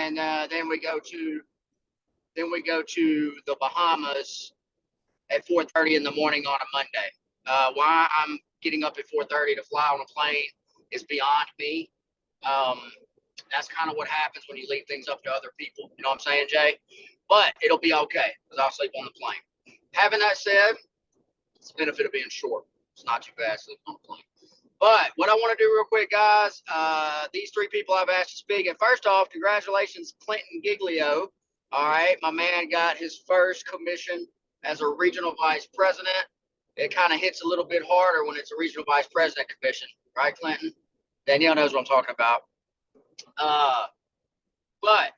and then we go to the Bahamas at 4:30 in the morning on a Monday. Why I'm getting up at 4:30 to fly on a plane is beyond me. That's kind of what happens when you leave things up to other people. You know what I'm saying, Jay? But it'll be okay because I'll sleep on the plane. Having that said, it's the benefit of being short. It's not too bad sleeping on the plane. But what I want to do real quick, guys, these three people I've asked to speak. And first off, congratulations, Clinton Giglio. All right, my man got his first commission as a regional vice president. It kind of hits a little bit harder when it's a regional vice president commission, right, Clinton? Danielle knows what I'm talking about. But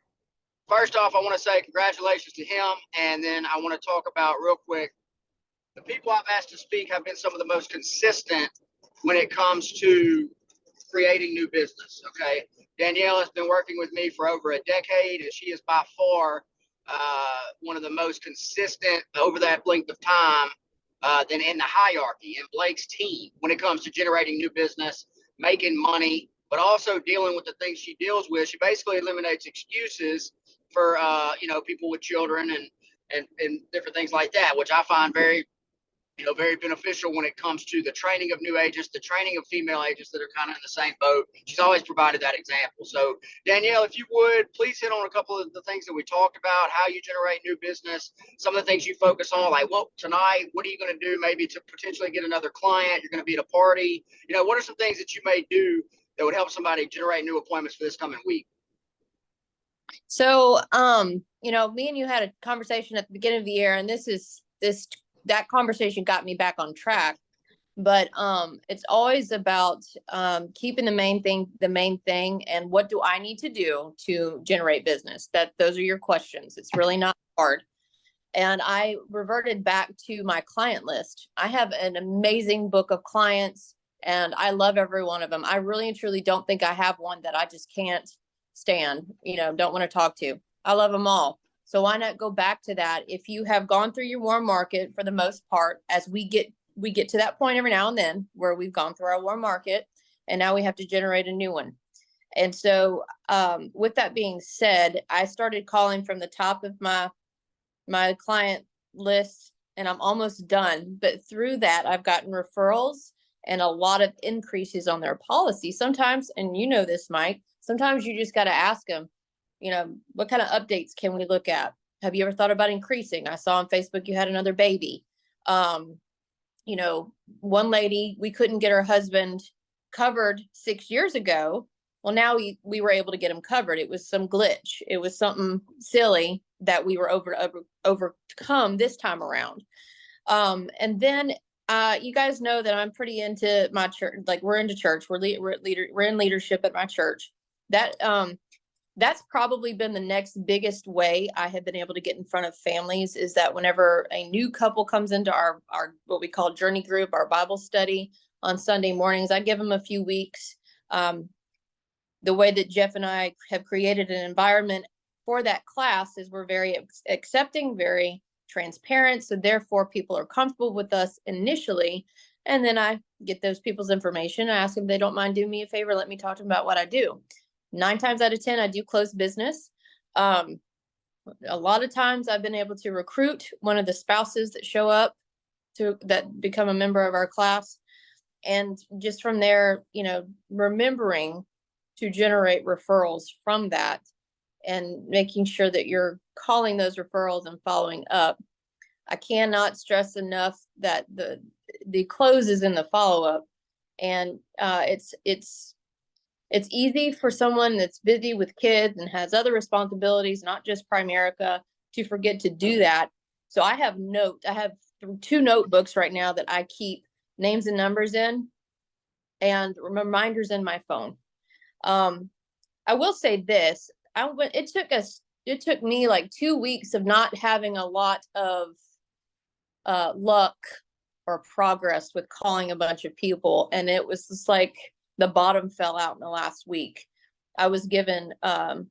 first off, I want to say congratulations to him. And then I want to talk about real quick, the people I've asked to speak have been some of the most consistent when it comes to creating new business. Okay. Danielle has been working with me for over a decade, and she is by far one of the most consistent over that length of time than in the hierarchy in Blake's team when it comes to generating new business, making money, but also dealing with the things she deals with. She basically eliminates excuses for people with children and different things like that, which I find very beneficial when it comes to the training of new agents, the training of female agents that are kind of in the same boat. She's always provided that example. So Danielle, if you would, please hit on a couple of the things that we talked about, how you generate new business, some of the things you focus on, like, well, tonight, what are you going to do maybe to potentially get another client? You're going to be at a party. What are some things that you may do that would help somebody generate new appointments for this coming week? So, me and you had a conversation at the beginning of the year, and that conversation got me back on track. But it's always about keeping the main thing, and what do I need to do to generate business? Those are your questions. It's really not hard. And I reverted back to my client list. I have an amazing book of clients, and I love every one of them. I really and truly don't think I have one that I just can't stand, don't want to talk to. I love them all. So why not go back to that? If you have gone through your warm market for the most part, as we get to that point every now and then where we've gone through our warm market and now we have to generate a new one. And so with that being said, I started calling from the top of my client list, and I'm almost done. But through that, I've gotten referrals and a lot of increases on their policy. Sometimes, and you know this, Mike, sometimes you just got to ask them, what kind of updates can we look at? Have you ever thought about increasing? I saw on Facebook you had another baby. One lady, we couldn't get her husband covered 6 years ago. Well, now we were able to get him covered. It was some glitch. It was something silly that we were overcome this time around. And then you guys know that I'm pretty into my church. Like, we're into church. We're in leadership at my church. That's probably been the next biggest way I have been able to get in front of families, is that whenever a new couple comes into our what we call journey group, our Bible study on Sunday mornings, I give them a few weeks. The way that Jeff and I have created an environment for that class is we're very accepting, very transparent. So therefore people are comfortable with us initially. And then I get those people's information. I ask them if they don't mind doing me a favor, let me talk to them about what I do. 9 times out of 10, I do close business. A lot of times I've been able to recruit one of the spouses that show up that become a member of our class. And just from there, remembering to generate referrals from that and making sure that you're calling those referrals and following up. I cannot stress enough that the close is in the follow-up. And it's easy for someone that's busy with kids and has other responsibilities, not just Primerica, to forget to do that. So I have 2 notebooks right now that I keep names and numbers in, and reminders in my phone. I will say this, it took me like 2 weeks of not having a lot of luck or progress with calling a bunch of people. And it was just like the bottom fell out in the last week. I was given 10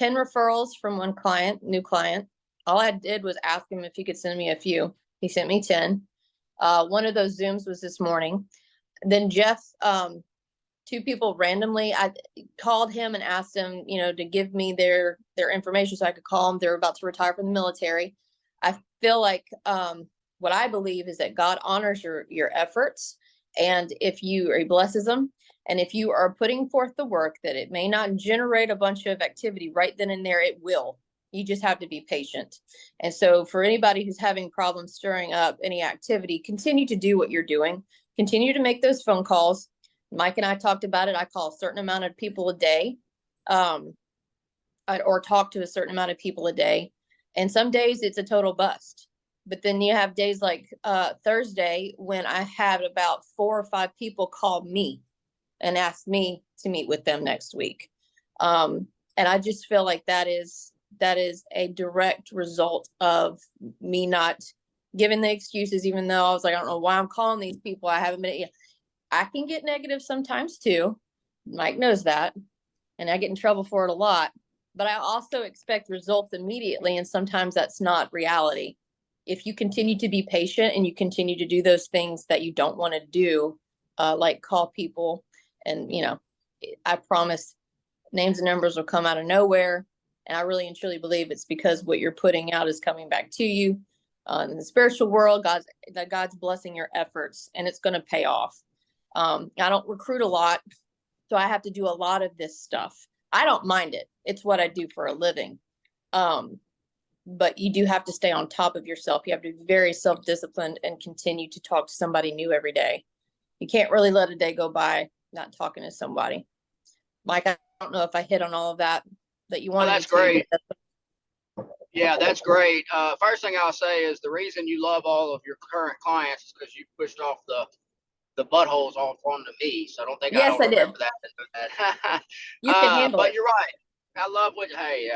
referrals from one client, new client. All I did was ask him if he could send me a few. He sent me 10. One of those Zooms was this morning. Then Jeff 2 people randomly. I called him and asked him, to give me their information so I could call them. They're about to retire from the military. I feel like what I believe is that God honors your efforts, and if he blesses them, and if you are putting forth the work, that it may not generate a bunch of activity right then and there, it will. You just have to be patient. And so for anybody who's having problems stirring up any activity, continue to do what you're doing. Continue to make those phone calls. Mike and I talked about it. I call a certain amount of people a day, or talk to a certain amount of people a day. And some days it's a total bust. But then you have days like Thursday when I had about 4 or 5 people call me and ask me to meet with them next week. And I just feel like that is a direct result of me not giving the excuses, even though I was like, I don't know why I'm calling these people. I haven't been, I can get negative sometimes too. Mike knows that. And I get in trouble for it a lot, but I also expect results immediately. And sometimes that's not reality. If you continue to be patient and you continue to do those things that you don't want to do, like call people, and, I promise names and numbers will come out of nowhere. And I really and truly believe it's because what you're putting out is coming back to you in the spiritual world. God's blessing your efforts, and it's going to pay off. I don't recruit a lot, so I have to do a lot of this stuff. I don't mind it. It's what I do for a living. But you do have to stay on top of yourself. You have to be very self-disciplined and continue to talk to somebody new every day. You can't really let a day go by not talking to somebody. Mike, I don't know if I hit on all of that you wanted. Well, that's great. Yeah, that's great. First thing I'll say is the reason you love all of your current clients is because you pushed off the buttholes off onto me. So I don't think I don't remember that. You can handle but it. You're right. I love what, hey,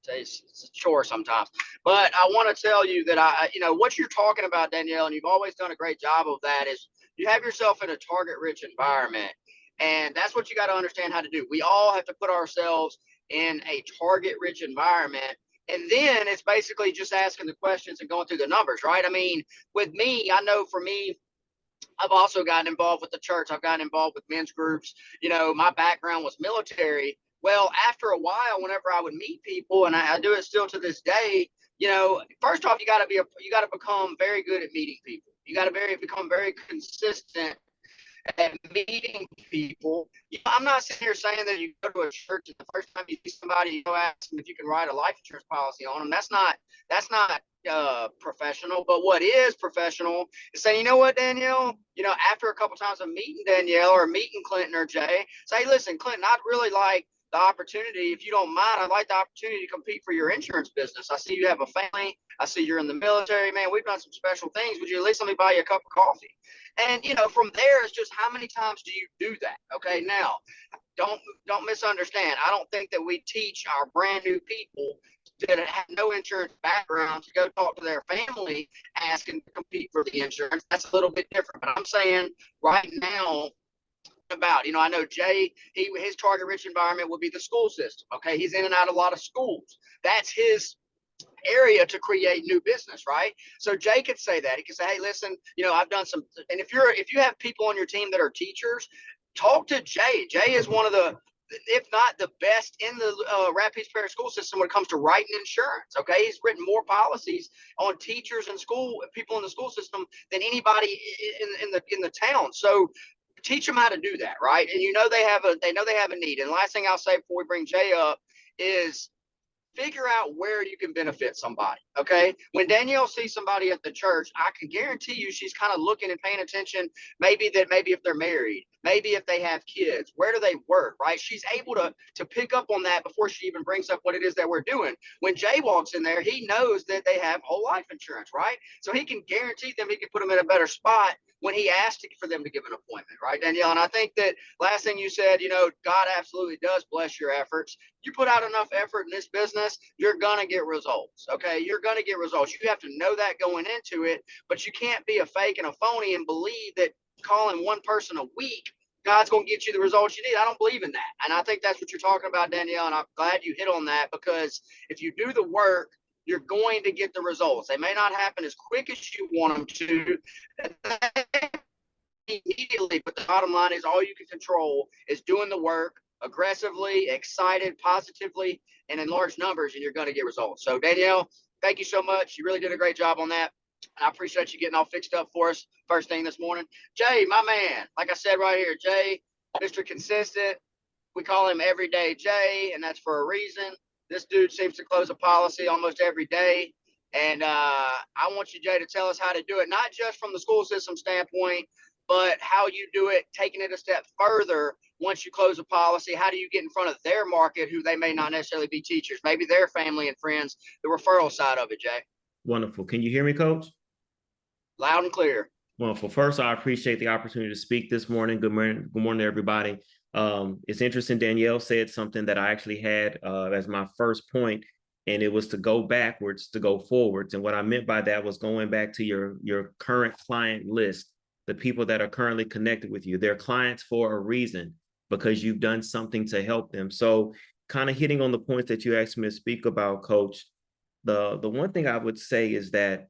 it's a chore sometimes. But I want to tell you that what you're talking about, Danielle, and you've always done a great job of that, is you have yourself in a target-rich environment. And that's what you got to understand how to do. We all have to put ourselves in a target-rich environment. And then it's basically just asking the questions and going through the numbers, right? I mean, with me, I know for me, I've also gotten involved with the church. I've gotten involved with men's groups. My background was military. Well, after a while, whenever I would meet people, and I do it still to this day, first off, you got to become very good at meeting people. You got to become very consistent at meeting people. I'm not sitting here saying that you go to a church and the first time you see somebody, you go ask them if you can write a life insurance policy on them. That's not professional. But what is professional is saying, you know what, Danielle, after a couple times of meeting Danielle or meeting Clinton or Jay, say, listen, Clinton, I'd really like the opportunity, if you don't mind, I'd like the opportunity to compete for your insurance business. I see you have a family. I see you're in the military, man. We've done some special things. Would you at least let me buy you a cup of coffee? And, from there, it's just how many times do you do that? Okay, now, don't misunderstand. I don't think that we teach our brand new people that have no insurance background to go talk to their family asking to compete for the insurance. That's a little bit different. But I'm saying right now, I know Jay, his target rich environment would be the school system. Okay, he's in and out of a lot of schools. That's his area to create new business, right? So Jay could say that. He could say, hey, listen, I've done some, and if you have people on your team that are teachers, talk to Jay. Jay is one of the, if not the best in the Rapid Parish school system when it comes to writing insurance. Okay, he's written more policies on teachers and people in the school system than anybody in the town. So teach them how to do that, right? And they have a need. And last thing I'll say before we bring Jay up is figure out where you can benefit somebody. Okay, when Danielle sees somebody at the church, I can guarantee you she's kind of looking and paying attention. Maybe if they're married, maybe if they have kids, where do they work, right? She's able to pick up on that before she even brings up what it is that we're doing. When Jay walks in there, he knows that they have whole life insurance, right? So he can guarantee them, he can put them in a better spot when he asked for them to give an appointment, right, Danielle? And I think that last thing you said, God absolutely does bless your efforts. You put out enough effort in this business, you're going to get results, okay? You're going to get results. You have to know that going into it, but you can't be a fake and a phony and believe that calling one person a week, God's going to get you the results you need. I don't believe in that. And I think that's what you're talking about, Danielle, and I'm glad you hit on that, because if you do the work, you're going to get the results. They may not happen as quick as you want them to. immediately, but the bottom line is all you can control is doing the work aggressively, excited, positively, and in large numbers, and you're going to get results. So Danielle, thank you so much. You really did a great job on that. I appreciate you getting all fixed up for us first thing this morning. Jay, my man, like I said right here, Jay, Mr. Consistent. We call him Everyday Jay, and that's for a reason. This dude seems to close a policy almost every day. And I want you, Jay, to tell us how to do it, not just from the school system standpoint, but how you do it, taking it a step further. Once you close a policy, how do you get in front of their market, who they may not necessarily be teachers, maybe their family and friends, the referral side of it, Jay? Wonderful. Can you hear me, Coach? Loud and clear. Wonderful. First, I appreciate the opportunity to speak this morning. Good morning. Good morning, everybody. It's interesting. Danielle said something that I actually had as my first point, and it was to go backwards to go forwards. And what I meant by that was going back to your current client list, the people that are currently connected with you. They're clients for a reason, because you've done something to help them. So kind of hitting on the points that you asked me to speak about, Coach, the one thing I would say is that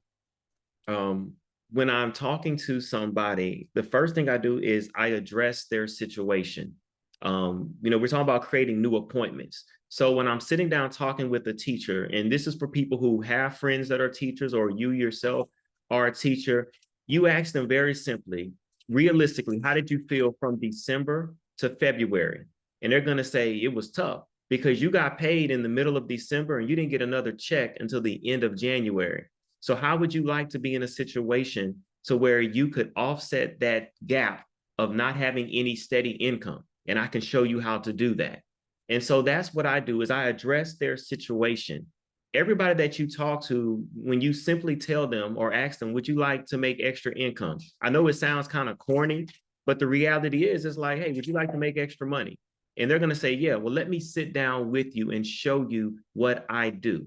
when I'm talking to somebody, the first thing I do is I address their situation. We're talking about creating new appointments. So when I'm sitting down talking with a teacher, and this is for people who have friends that are teachers, or you yourself are a teacher, you ask them very simply, realistically, how did you feel from December to February? And they're going to say it was tough because you got paid in the middle of December and you didn't get another check until the end of January. So how would you like to be in a situation to where you could offset that gap of not having any steady income? And I can show you how to do that. And so that's what I do, is I address their situation. Everybody that you talk to, when you simply tell them or ask them, would you like to make extra income? I know it sounds kind of corny, but the reality is, it's like, hey, would you like to make extra money? And they're going to say, yeah, well, let me sit down with you and show you what I do.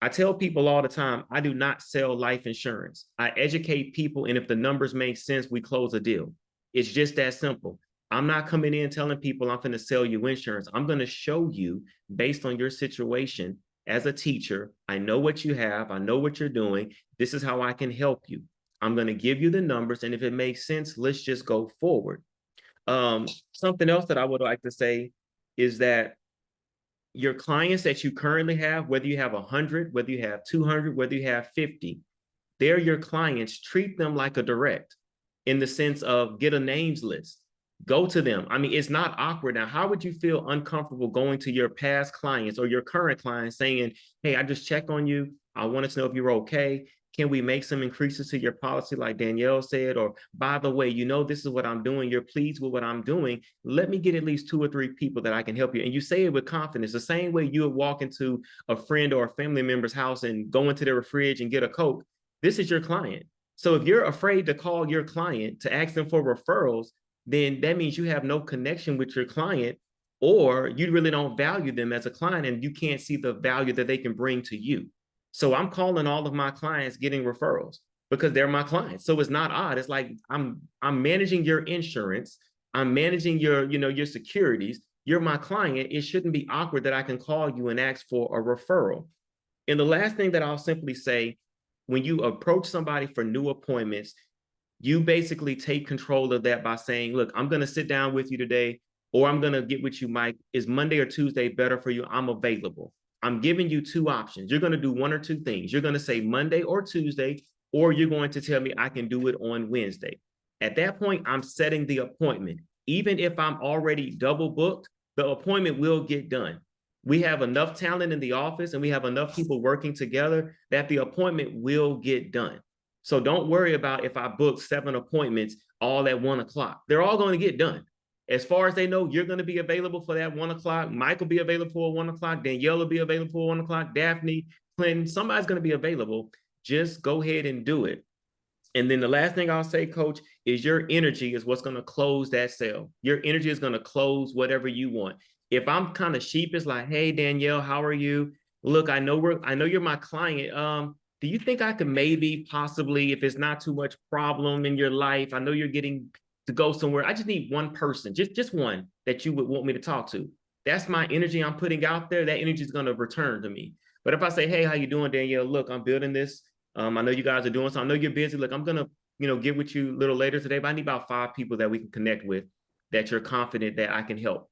I tell people all the time, I do not sell life insurance. I educate people, and if the numbers make sense, we close a deal. It's just that simple. I'm not coming in telling people I'm going to sell you insurance. I'm going to show you, based on your situation as a teacher, I know what you have, I know what you're doing. This is how I can help you. I'm going to give you the numbers, and if it makes sense, let's just go forward. Something else that I would like to say is that your clients that you currently have, whether you have 100, whether you have 200, whether you have 50, they're your clients. Treat them like a direct, in the sense of get a names list. Go to them. I mean, it's not awkward. Now, how would you feel uncomfortable going to your past clients or your current clients saying, hey, I just checked on you. I wanted to know if you were okay. Can we make some increases to your policy like Danielle said? Or, by the way, this is what I'm doing. You're pleased with what I'm doing. Let me get at least 2 or 3 people that I can help you. And you say it with confidence, the same way you would walk into a friend or a family member's house and go into their fridge and get a Coke. This is your client. So if you're afraid to call your client to ask them for referrals, then that means you have no connection with your client, or you really don't value them as a client, and you can't see the value that they can bring to you. So I'm calling all of my clients getting referrals because they're my clients. So it's not odd. It's like I'm managing your insurance. I'm managing your securities. You're my client. It shouldn't be awkward that I can call you and ask for a referral. And the last thing that I'll simply say, when you approach somebody for new appointments, you basically take control of that by saying, look, I'm going to sit down with you today, or I'm going to get with you, Mike. Is Monday or Tuesday better for you? I'm available. I'm giving you 2 options. You're going to do 1 or 2 things. You're going to say Monday or Tuesday, or you're going to tell me I can do it on Wednesday. At that point, I'm setting the appointment. Even if I'm already double booked, the appointment will get done. We have enough talent in the office and we have enough people working together that the appointment will get done. So don't worry about if I book 7 appointments all at 1 o'clock. They're all going to get done. As far as they know, you're going to be available for that 1 o'clock. Mike will be available for 1 o'clock. Danielle will be available for 1 o'clock. Daphne, Clinton, somebody's going to be available. Just go ahead and do it. And then the last thing I'll say, Coach, is your energy is what's going to close that sale. Your energy is going to close whatever you want. If I'm kind of sheepish, like, hey, Danielle, how are you? Look, I know you're my client. Do you think I could maybe possibly, if it's not too much problem in your life, I know you're getting to go somewhere. I just need 1 person, just one that you would want me to talk to. That's my energy I'm putting out there. That energy is going to return to me. But if I say, hey, how you doing, Danielle? Look, I'm building this. I know you guys are doing so. I know you're busy. Look, I'm going to get with you a little later today, but I need about 5 people that we can connect with that you're confident that I can help.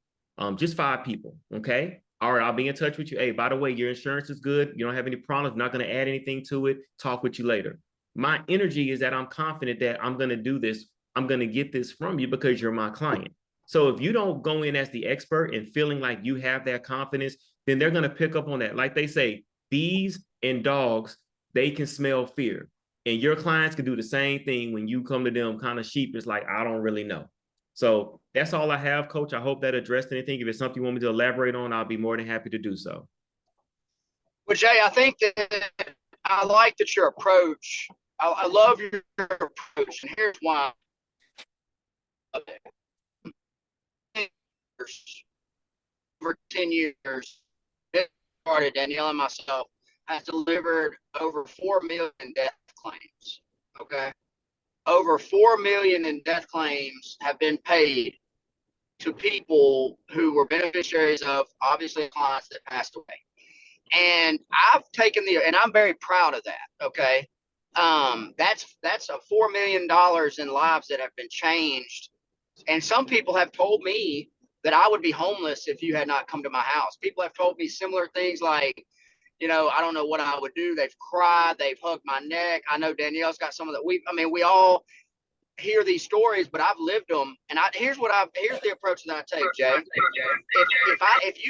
Just 5 people. Okay. All right. I'll be in touch with you. Hey, by the way, your insurance is good. You don't have any problems. I'm not going to add anything to it. Talk with you later. My energy is that I'm confident that I'm going to do this. I'm going to get this from you because you're my client. So if you don't go in as the expert and feeling like you have that confidence, then they're going to pick up on that. Like they say, bees and dogs, they can smell fear. And your clients can do the same thing when you come to them kind of sheep. It's like, I don't really know. So that's all I have, Coach. I hope that addressed anything. If it's something you want me to elaborate on, I'll be more than happy to do so. Well, Jay, I think that I like that your approach. I love your approach, and here's why. Over 10 years, started, Danielle and myself has delivered over 4 million death claims. Okay. Over 4 million in death claims have been paid to people who were beneficiaries of, obviously, clients that passed away. And I've taken and I'm very proud of that. Okay. That's a $4 million in lives that have been changed. And some people have told me that I would be homeless if you had not come to my house. People have told me similar things like, I don't know what I would do. They've cried, they've hugged my neck. I know Danielle's got some of that. We all hear these stories, but I've lived them. And here's the approach that I take, Jay. If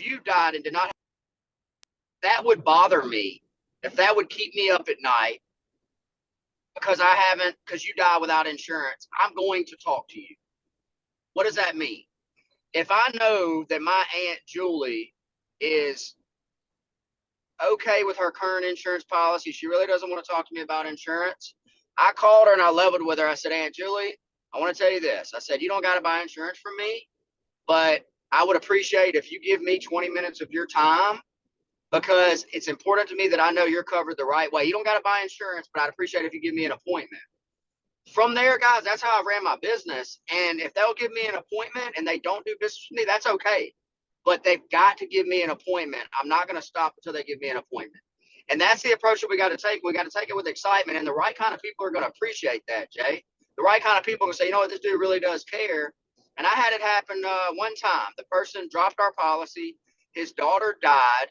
you died and did not, that would bother me. If that would keep me up at night because you die without insurance, I'm going to talk to you. What does that mean? If I know that my Aunt Julie is okay with her current insurance policy, she really doesn't want to talk to me about insurance. I called her and I leveled with her. I said, Aunt Julie, I want to tell you this. I said, you don't got to buy insurance from me, but I would appreciate if you give me 20 minutes of your time, because it's important to me that I know you're covered the right way. You don't got to buy insurance, but I'd appreciate if you give me an appointment. From there, guys, that's how I ran my business. And if they'll give me an appointment and they don't do business with me, that's okay. But they've got to give me an appointment. I'm not going to stop until they give me an appointment. And that's the approach that we got to take. We got to take it with excitement. And the right kind of people are going to appreciate that, Jay. The right kind of people are going to say, you know what, this dude really does care. And I had it happen one time. The person dropped our policy. His daughter died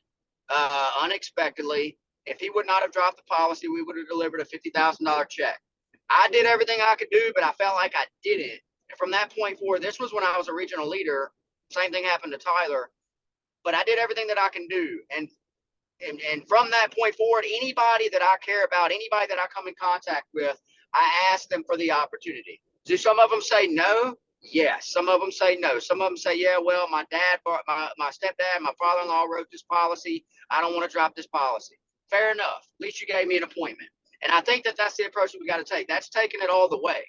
unexpectedly. If he would not have dropped the policy, we would have delivered a $50,000 check. I did everything I could do, but I felt like I didn't. And from that point forward, this was when I was a regional leader. Same thing happened to Tyler, but I did everything that I can do. And from that point forward, anybody that I care about, anybody that I come in contact with, I ask them for the opportunity. Do some of them say no? Yes. Some of them say no. Some of them say, yeah, well, my dad, my stepdad, my father-in-law wrote this policy. I don't want to drop this policy. Fair enough. At least you gave me an appointment. And I think that that's the approach that we got to take. That's taking it all the way.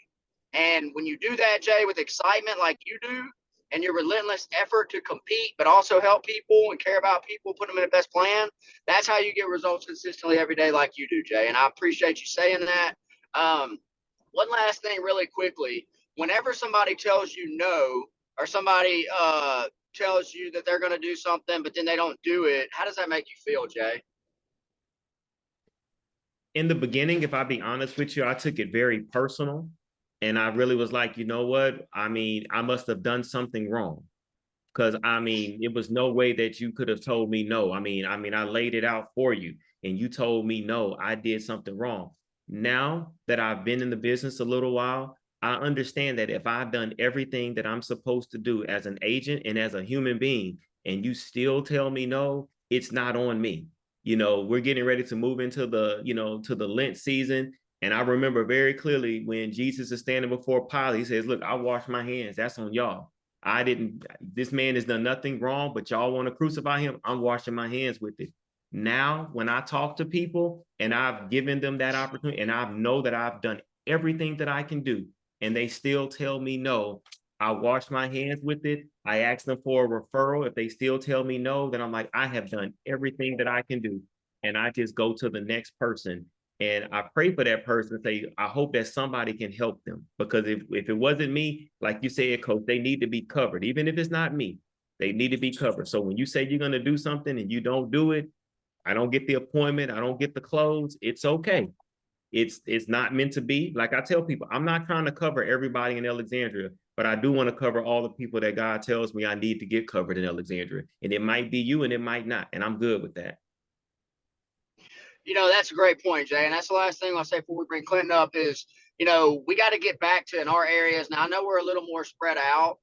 And when you do that, Jay, with excitement like you do, and your relentless effort to compete, but also help people and care about people, put them in the best plan, that's how you get results consistently every day like you do, Jay. And I appreciate you saying that. One last thing really quickly. Whenever somebody tells you no, or somebody tells you that they're going to do something, but then they don't do it, how does that make you feel, Jay? In the beginning, if I be honest with you, I took it very personal. And I really was like, you know what? I must have done something wrong. Because, it was no way that you could have told me no. I laid it out for you and you told me no, I did something wrong. Now that I've been in the business a little while, I understand that if I've done everything that I'm supposed to do as an agent and as a human being, and you still tell me no, it's not on me. We're getting ready to move into to the Lent season. And I remember very clearly when Jesus is standing before Pilate, he says, look, I wash my hands. That's on y'all. This man has done nothing wrong, but y'all want to crucify him. I'm washing my hands with it. Now, when I talk to people and I've given them that opportunity and I know that I've done everything that I can do and they still tell me no, I wash my hands with it. I ask them for a referral. If they still tell me no, then I'm like, I have done everything that I can do. And I just go to the next person. And I pray for that person and say, I hope that somebody can help them. Because if it wasn't me, like you said, Coach, they need to be covered. Even if it's not me, they need to be covered. So when you say you're going to do something and you don't do it, I don't get the appointment, I don't get the clothes, it's okay. it's not meant to be. Like I tell people, I'm not trying to cover everybody in Alexandria, but I do want to cover all the people that God tells me I need to get covered in Alexandria. And it might be you and it might not. And I'm good with that. That's a great point, Jay. And that's the last thing I'll say before we bring Clinton up is, we got to get back to in our areas. Now, I know we're a little more spread out.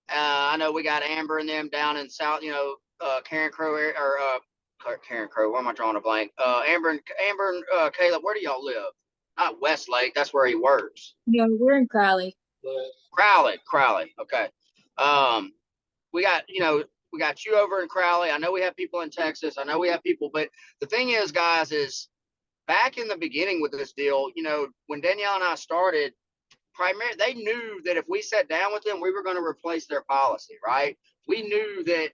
I know we got Amber and them down in South, Karen Crow area, or Karen Crow. Where am I drawing a blank? Amber and Caleb, where do y'all live? Not Westlake. That's where he works. Yeah, we're in Crowley. Crowley. Okay. We got you over in Crowley. I know we have people in Texas. I know we have people, but the thing is, guys, is back in the beginning with this deal, when Danielle and I started, they knew that if we sat down with them, we were going to replace their policy, right? We knew that,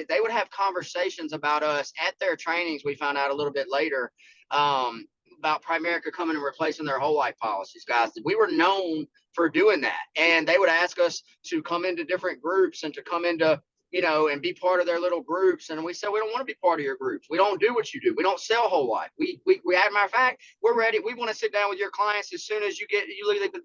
they would have conversations about us at their trainings. We found out a little bit later about Primerica coming and replacing their whole life policies, guys. We were known for doing that. And they would ask us to come into different groups and to come into, and be part of their little groups. And we said, we don't want to be part of your groups. We don't do what you do. We don't sell whole life. We as a matter of fact, we're ready. We want to sit down with your clients as soon as you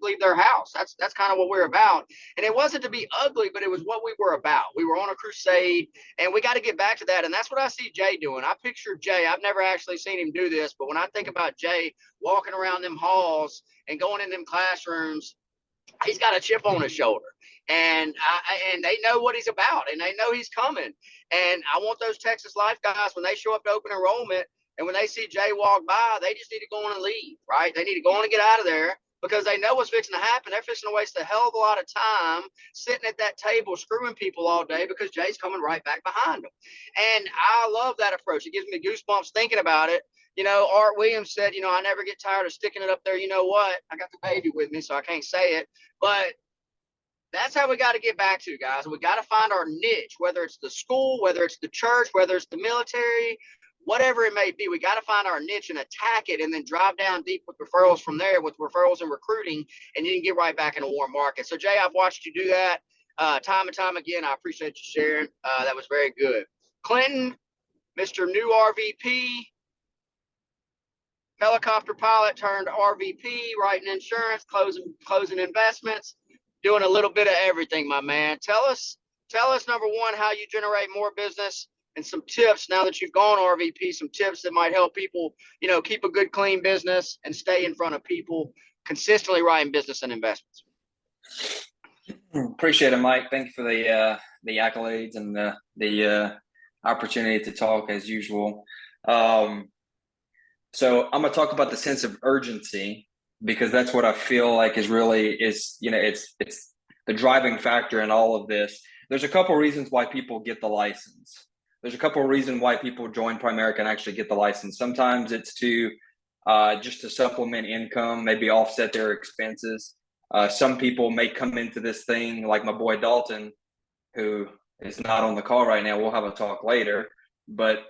leave their house. That's kind of what we're about. And it wasn't to be ugly, but it was what we were about. We were on a crusade, and we got to get back to that. And that's what I see Jay doing. I picture Jay. I've never actually seen him do this, but when I think about Jay walking around them halls and going in them classrooms, he's got a chip on his shoulder, and they know what he's about, and they know he's coming. And I want those Texas Life guys, when they show up to open enrollment and when they see Jay walk by, they just need to go on and leave, right? They need to go on and get out of there because they know what's fixing to happen. They're fixing to waste a hell of a lot of time sitting at that table screwing people all day because Jay's coming right back behind them. And I love that approach. It gives me goosebumps thinking about it. Art Williams said, I never get tired of sticking it up there. You know what? I got the baby with me, so I can't say it. But that's how we got to get back to, guys. We got to find our niche, whether it's the school, whether it's the church, whether it's the military, whatever it may be. We got to find our niche and attack it and then drive down deep with referrals from there, with referrals and recruiting, and you can get right back in a warm market. So, Jay, I've watched you do that time and time again. I appreciate you sharing. That was very good. Clinton, Mr. New RVP, helicopter pilot turned RVP, writing insurance, closing investments, doing a little bit of everything, my man. Tell us, number one, how you generate more business and some tips now that you've gone RVP, some tips that might help people, keep a good, clean business and stay in front of people, consistently writing business and investments. Appreciate it, Mike. Thank you for the accolades and the opportunity to talk as usual. So I'm going to talk about the sense of urgency, because that's what I feel like is it's the driving factor in all of this. There's a couple of reasons why people get the license. There's a couple of reasons why people join Primerica and actually get the license. Sometimes it's to just to supplement income, maybe offset their expenses. Some people may come into this thing like my boy Dalton, who is not on the call right now. We'll have a talk later, but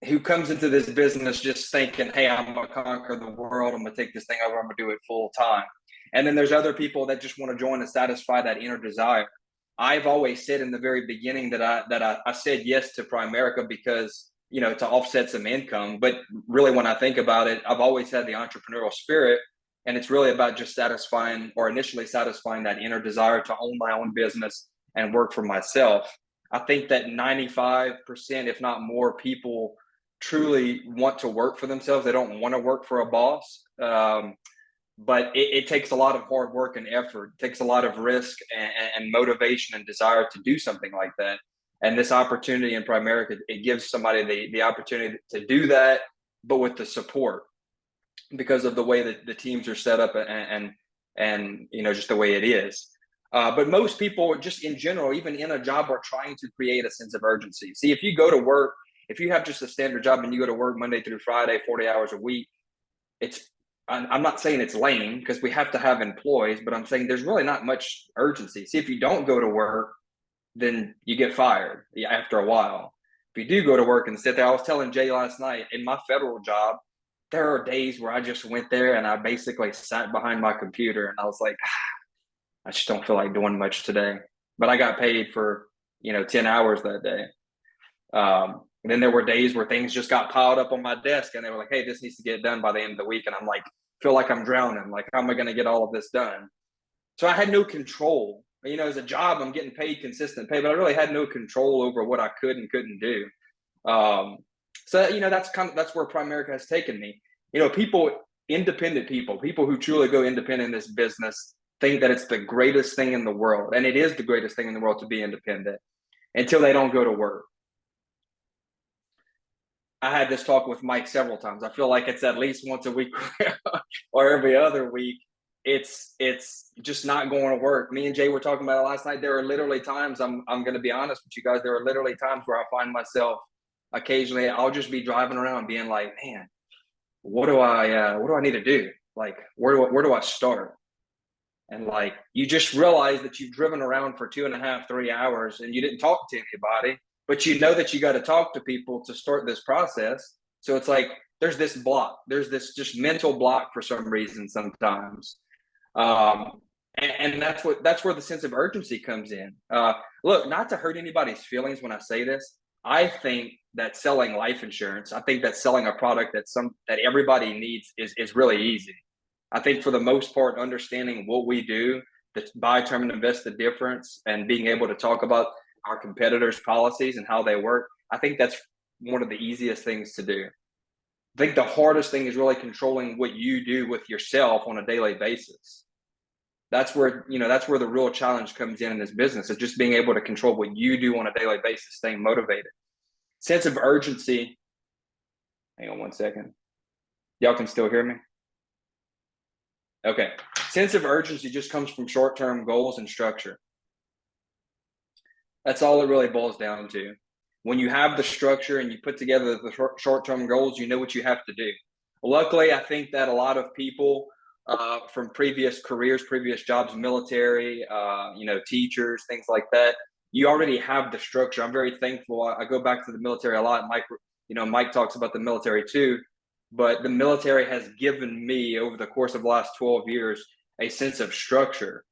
who comes into this business just thinking, hey, I'm going to conquer the world. I'm going to take this thing over. I'm going to do it full time. And then there's other people that just want to join and satisfy that inner desire. I've always said in the very beginning that I said yes to Primerica because, to offset some income. But really, when I think about it, I've always had the entrepreneurial spirit. And it's really about just initially satisfying that inner desire to own my own business and work for myself. I think that 95%, if not more, people truly want to work for themselves. They don't want to work for a boss. But it takes a lot of hard work and effort. It takes a lot of risk and motivation and desire to do something like that. And this opportunity in Primerica, it gives somebody the opportunity to do that, but with the support, because of the way that the teams are set up and just the way it is. But most people just in general, even in a job, are trying to create a sense of urgency. See, if you go to work, if you have just a standard job and you go to work Monday through Friday, 40 hours a week, I'm not saying it's lame, because we have to have employees, but I'm saying there's really not much urgency. See, if you don't go to work, then you get fired after a while. If you do go to work and sit there, I was telling Jay last night, in my federal job, there are days where I just went there and I basically sat behind my computer and I was like, I just don't feel like doing much today. But I got paid for, 10 hours that day. And then there were days where things just got piled up on my desk and they were like, hey, this needs to get done by the end of the week. And I'm like, feel like I'm drowning. Like, how am I going to get all of this done? So I had no control. You know, as a job, I'm getting paid consistent pay, but I really had no control over what I could and couldn't do. So, you know, that's where Primerica has taken me. You know, independent people who truly go independent in this business think that it's the greatest thing in the world. And it is the greatest thing in the world to be independent until they don't go to work. I had this talk with Mike several times. I feel like it's at least once a week or every other week. It's just not going to work. Me and Jay were talking about it last night. There are literally times, I'm going to be honest with you guys, there are literally times where I find myself occasionally, I'll just be driving around being like, man, what do I need to do? Like, where do I start? And like, you just realize that you've driven around for 2.5, 3 hours and you didn't talk to anybody, but you know that you got to talk to people to start this process. So it's like, there's this block, there's this just mental block for some reason sometimes. And that's where the sense of urgency comes in. Look, not to hurt anybody's feelings when I say this, I think that selling life insurance, I think that selling a product that everybody needs is really easy. I think for the most part, understanding what we do, the buy, term, and invest the difference, and being able to talk about our competitors' policies and how they work, I think that's one of the easiest things to do. I think the hardest thing is really controlling what you do with yourself on a daily basis. That's where the real challenge comes in this business, is just being able to control what you do on a daily basis, staying motivated. Sense of urgency. Hang on one second. Y'all can still hear me? Okay. Sense of urgency just comes from short-term goals and structure. That's all it really boils down to. When you have the structure and you put together the short-term goals, you know what you have to do. Luckily, I think that a lot of people from previous careers, previous jobs, military, teachers, things like that, you already have the structure. I'm very thankful. I go back to the military a lot. Mike talks about the military too, but the military has given me, over the course of the last 12 years, a sense of structure.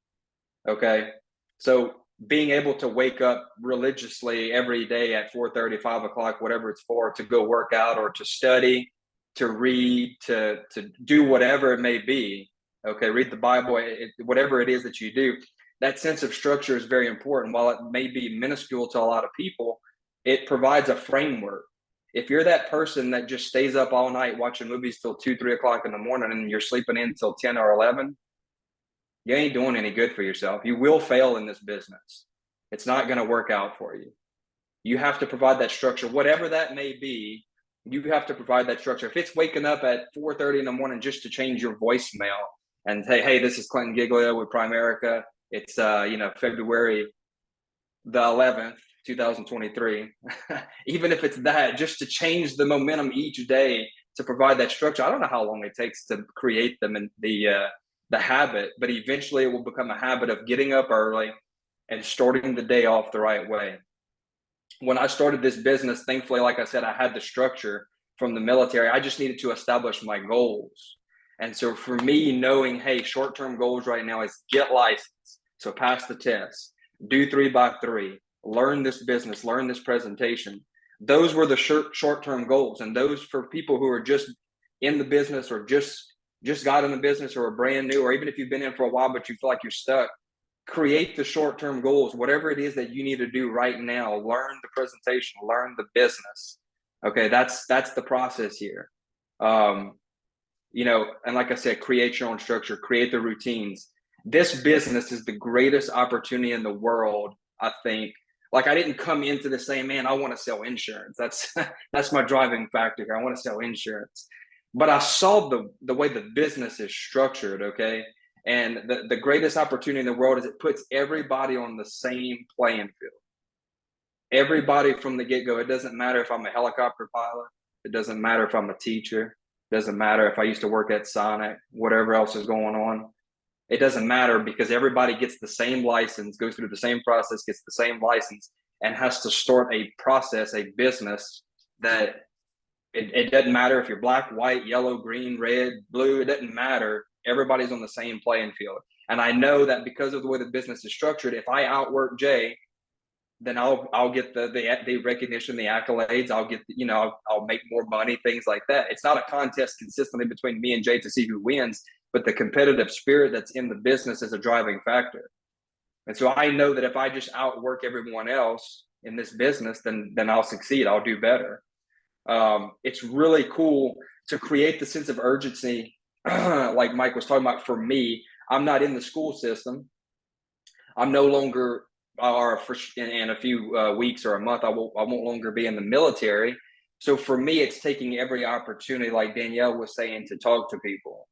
Okay. So being able to wake up religiously every day at 4:30, 5 o'clock, whatever it's for, to go work out or to study, to read, to do whatever it may be. Okay. Read the Bible, whatever it is that you do. That sense of structure is very important. While it may be minuscule to a lot of people, it provides a framework. If you're that person that just stays up all night watching movies till 2, 3 o'clock in the morning and you're sleeping in till 10 or 11, you ain't doing any good for yourself. You will fail in this business. It's not going to work out for you. You have to provide that structure, whatever that may be. You have to provide that structure. If it's waking up at 4:30 in the morning just to change your voicemail and say, hey, this is Clinton Giglio with Primerica. It's February the 11th, 2023. Even if it's that, just to change the momentum each day, to provide that structure. I don't know how long it takes to create them in the habit, but eventually it will become a habit of getting up early and starting the day off the right way. When I started this business, thankfully, like I said, I had the structure from the military. I just needed to establish my goals. And so for me, knowing, hey, short-term goals right now is get licensed. So pass the test, do 3x3, learn this business, learn this presentation. Those were the short-term goals. And those for people who are just in the business or just got in the business or are brand new, or even if you've been in for a while, but you feel like you're stuck, create the short-term goals, whatever it is that you need to do right now. Learn the presentation, learn the business. Okay, that's the process here. And like I said, create your own structure, create the routines. This business is the greatest opportunity in the world, I think. Like, I didn't come into this saying, man, I want to sell insurance. That's my driving factor here. I want to sell insurance. But I saw the way the business is structured, okay? And the greatest opportunity in the world is it puts everybody on the same playing field. Everybody from the get-go. It doesn't matter if I'm a helicopter pilot. It doesn't matter if I'm a teacher. It doesn't matter if I used to work at Sonic, whatever else is going on. It doesn't matter, because everybody gets the same license, goes through the same process, gets the same license, and has to start a process, a business that it doesn't matter if you're black, white, yellow, green, red, blue. It doesn't matter. Everybody's on the same playing field. And I know that because of the way the business is structured, if I outwork Jay, then I'll get the recognition, the accolades. I'll get, I'll make more money, things like that. It's not a contest consistently between me and Jay to see who wins, but the competitive spirit that's in the business is a driving factor. And so I know that if I just outwork everyone else in this business, then I'll succeed. I'll do better. It's really cool to create the sense of urgency, like Mike was talking about. For me, I'm not in the school system. I'm no longer, or in a few weeks or a month, I won't longer be in the military. So for me, it's taking every opportunity, like Danielle was saying, to talk to people.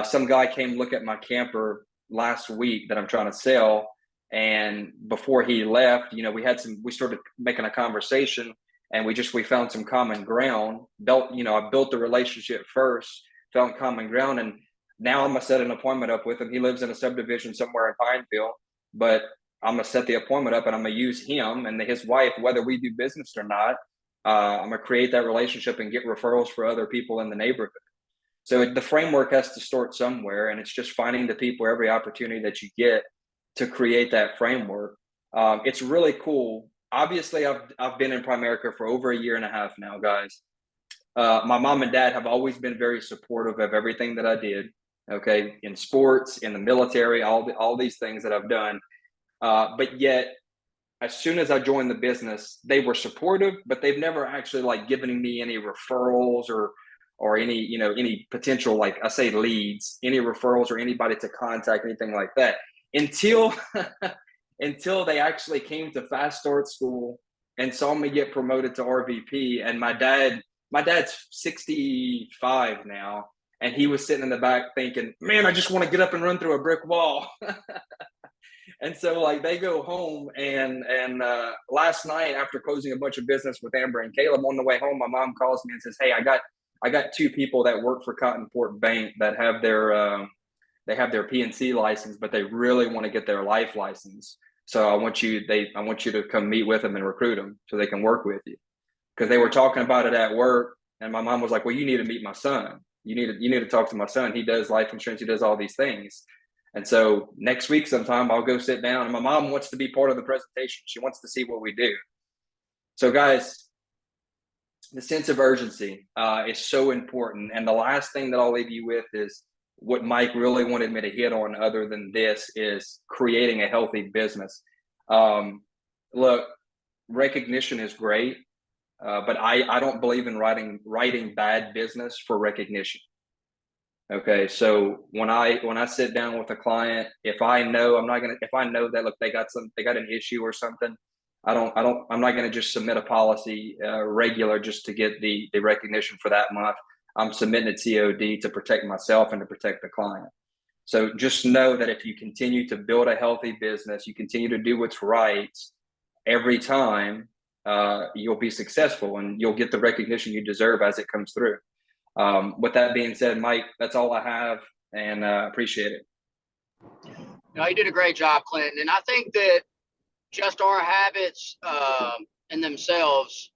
Some guy came look at my camper last week that I'm trying to sell. And before he left, we started making a conversation, and we found some common ground. I built the relationship first, found common ground, and now I'm gonna set an appointment up with him. He lives in a subdivision somewhere in Pineville, but I'm gonna set the appointment up, and I'm gonna use him and his wife, whether we do business or not. I'm gonna create that relationship and get referrals for other people in the neighborhood. So the framework has to start somewhere, and it's just finding the people, every opportunity that you get, to create that framework. It's really cool. Obviously, I've been in Primerica for over 1.5 years now, guys. My mom and dad have always been very supportive of everything that I did. Okay, in sports, in the military, all these things that I've done. But yet, as soon as I joined the business, they were supportive, but they've never actually given me any referrals or any potential, leads, any referrals or anybody to contact, anything like that, until they actually came to Fast Start School and saw me get promoted to RVP. And my dad's 65 now, and he was sitting in the back thinking, man, I just want to get up and run through a brick wall. And so they go home, and last night, after closing a bunch of business with Amber and Caleb, on the way home, my mom calls me and says, hey, I got 2 people that work for Cottonport Bank that have their PNC license, but they really want to get their life license. So I want you to come meet with them and recruit them so they can work with you. Because they were talking about it at work, and my mom was like, well, you need to meet my son. You need to talk to my son. He does life insurance. He does all these things. And so next week sometime I'll go sit down, and my mom wants to be part of the presentation. She wants to see what we do. So guys, the sense of urgency is so important. And the last thing that I'll leave you with is what Mike really wanted me to hit on, other than this, is creating a healthy business. Look, recognition is great, but I don't believe in writing bad business for recognition. Okay, so when I sit down with a client, if I know that, look, they got an issue or something, I'm not gonna just submit a policy regular just to get the recognition for that month. I'm submitting a TOD to protect myself and to protect the client. So just know that if you continue to build a healthy business, you continue to do what's right every time, you'll be successful and you'll get the recognition you deserve as it comes through. With that being said, Mike, that's all I have, and appreciate it. No, you did a great job, Clinton. And I think that just our habits in themselves,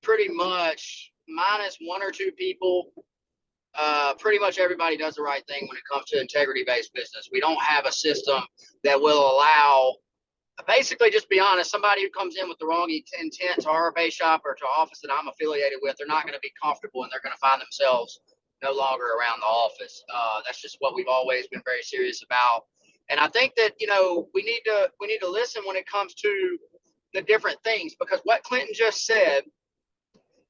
pretty much minus 1 or 2 people, pretty much everybody does the right thing when it comes to integrity-based business. We don't have a system that will allow, basically, just be honest, somebody who comes in with the wrong intent to our base shop or to an office that I'm affiliated with, they're not going to be comfortable, and they're going to find themselves no longer around the office. That's just what we've always been very serious about. And I think that, we need to listen when it comes to the different things, because what Clinton just said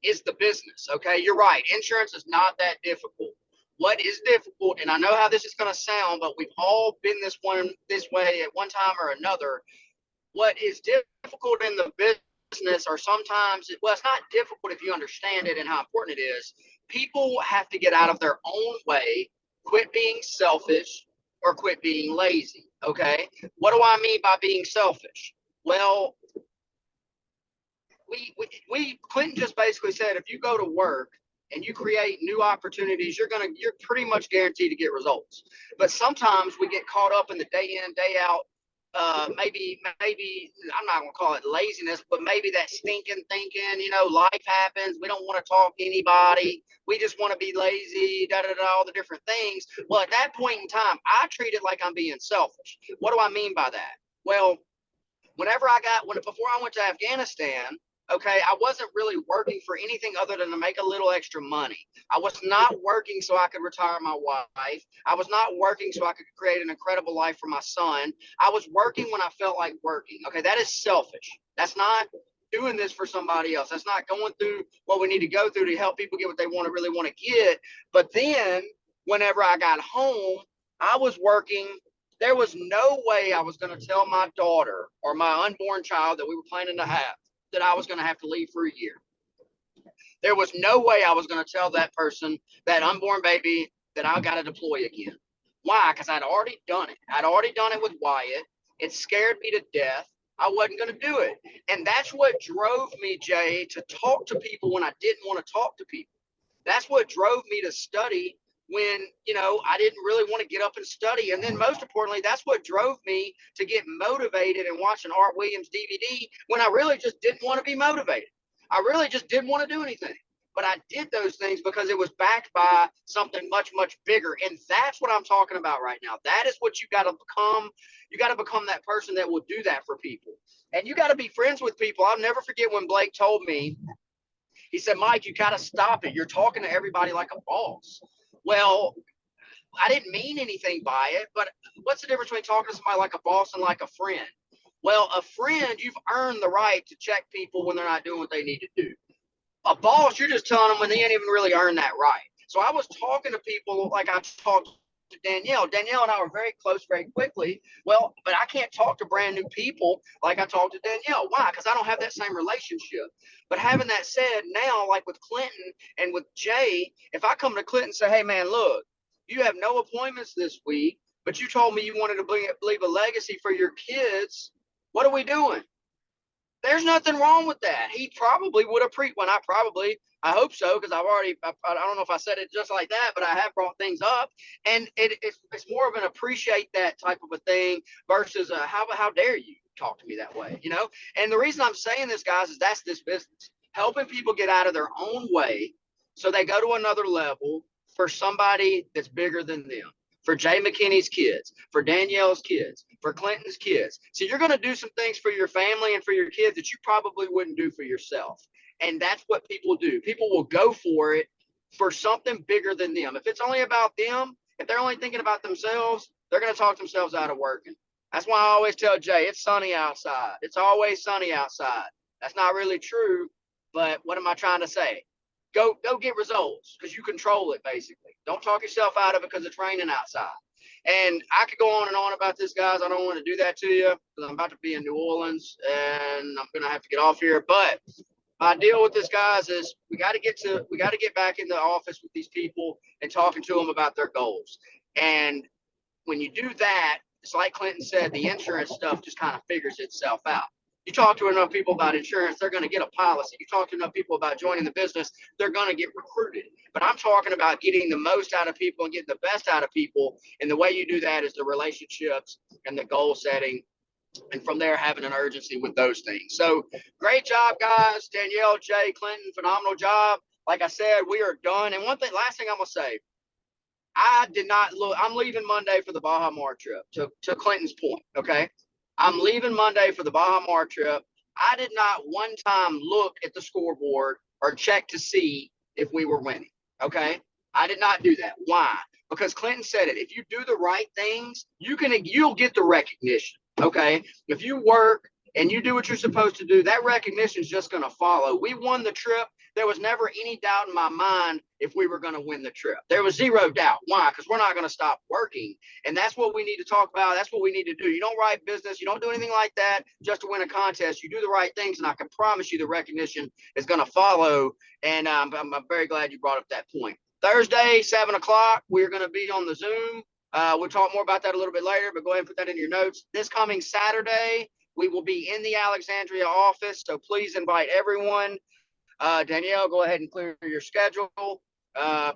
is the business. Okay, you're right. Insurance is not that difficult. What is difficult, and I know how this is going to sound, but we've all been this way at one time or another. What is difficult in the business, or sometimes, it's not difficult if you understand it and how important it is. People have to get out of their own way, quit being selfish, or quit being lazy. Okay, what do I mean by being selfish? Well, Clinton just basically said, if you go to work and you create new opportunities, you're pretty much guaranteed to get results. But sometimes we get caught up in the day in, day out, maybe I'm not gonna call it laziness, but maybe that stinking thinking, life happens. We don't want to talk to anybody. We just want to be lazy, all the different things. Well, at that point in time, I treat it like I'm being selfish. What do I mean by that? Well, Before I went to Afghanistan, okay, I wasn't really working for anything other than to make a little extra money. I was not working so I could retire my wife. I was not working so I could create an incredible life for my son. I was working when I felt like working. Okay, that is selfish. That's not doing this for somebody else. That's not going through what we need to go through to help people get what they really want to get. But then whenever I got home, I was working. There was no way I was going to tell my daughter or my unborn child that we were planning to have that I was going to have to leave for a year. There was no way I was going to tell that person, that unborn baby, that I got to deploy again. Why? Because I'd already done it. I'd already done it with Wyatt. It scared me to death. I wasn't going to do it. And that's what drove me, Jay, to talk to people when I didn't want to talk to people. That's what drove me to study when, I didn't really want to get up and study. And then most importantly, that's what drove me to get motivated and watch an Art Williams DVD when I really just didn't want to be motivated. I really just didn't want to do anything. But I did those things because it was backed by something much, much bigger. And that's what I'm talking about right now. That is what you got to become. You got to become that person that will do that for people. And you got to be friends with people. I'll never forget when Blake told me, he said, Mike, you got to stop it. You're talking to everybody like a boss. Well, I didn't mean anything by it, but what's the difference between talking to somebody like a boss and like a friend? Well, a friend, you've earned the right to check people when they're not doing what they need to do. A boss, you're just telling them when they ain't even really earned that right. So I was talking to people like I talked to Danielle. Danielle and I were very close very quickly. Well, but I can't talk to brand new people like I talked to Danielle. Why? Because I don't have that same relationship. But having that said, now, like with Clinton and with Jay, if I come to Clinton and say, hey, man, look, you have no appointments this week, but you told me you wanted to leave a legacy for your kids. What are we doing? There's nothing wrong with that. He probably would have I hope so, because I don't know if I said it just like that, but I have brought things up. And it's more of an appreciate that type of a thing versus how dare you talk to me that way, And the reason I'm saying this, guys, is that's this business. Helping people get out of their own way so they go to another level for somebody that's bigger than them. For Jay McKinney's kids, for Danielle's kids, for Clinton's kids. So you're going to do some things for your family and for your kids that you probably wouldn't do for yourself. And that's what people do. People will go for it for something bigger than them. If it's only about them, if they're only thinking about themselves, they're going to talk themselves out of working. That's why I always tell Jay, it's sunny outside. It's always sunny outside. That's not really true, but what am I trying to say? Go get results because you control it, basically. Don't talk yourself out of it because it's raining outside. And I could go on and on about this, guys. I don't want to do that to you because I'm about to be in New Orleans and I'm going to have to get off here. But my deal with this, guys, is we got to get back in the office with these people and talking to them about their goals. And when you do that, it's like Clinton said, the insurance stuff just kind of figures itself out. You talk to enough people about insurance, they're going to get a policy. You talk to enough people about joining the business, they're going to get recruited. But I'm talking about getting the most out of people and getting the best out of people. And the way you do that is the relationships and the goal setting. And from there, having an urgency with those things. So great job, guys. Danielle, Jay, Clinton, phenomenal job. Like I said, we are done. And last thing I'm going to say, I did not look. I'm leaving Monday for the Baja Mar trip to Clinton's point. Okay. I'm leaving Monday for the Baja Mar trip. I did not one time look at the scoreboard or check to see if we were winning. Okay. I did not do that. Why? Because Clinton said it. If you do the right things, you'll get the recognition. Okay. If you work and you do what you're supposed to do, that recognition is just going to follow. We won the trip. There was never any doubt in my mind if we were going to win the trip. There was zero doubt. Why? Because we're not going to stop working. And that's what we need to talk about. That's what we need to do. You don't write business. You don't do anything like that just to win a contest. You do the right things, and I can promise you the recognition is going to follow. And I'm very glad you brought up that point. Thursday, 7 o'clock, we're going to be on the Zoom. We'll talk more about that a little bit later, but go ahead and put that in your notes. This coming Saturday, we will be in the Alexandria office, so please invite everyone. Danielle, go ahead and clear your schedule,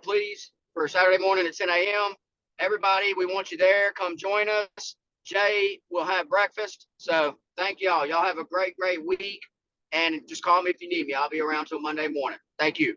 please, for Saturday morning at 10 a.m. Everybody, we want you there. Come join us. Jay will have breakfast. So thank y'all. Y'all have a great, great week. And just call me if you need me. I'll be around till Monday morning. Thank you.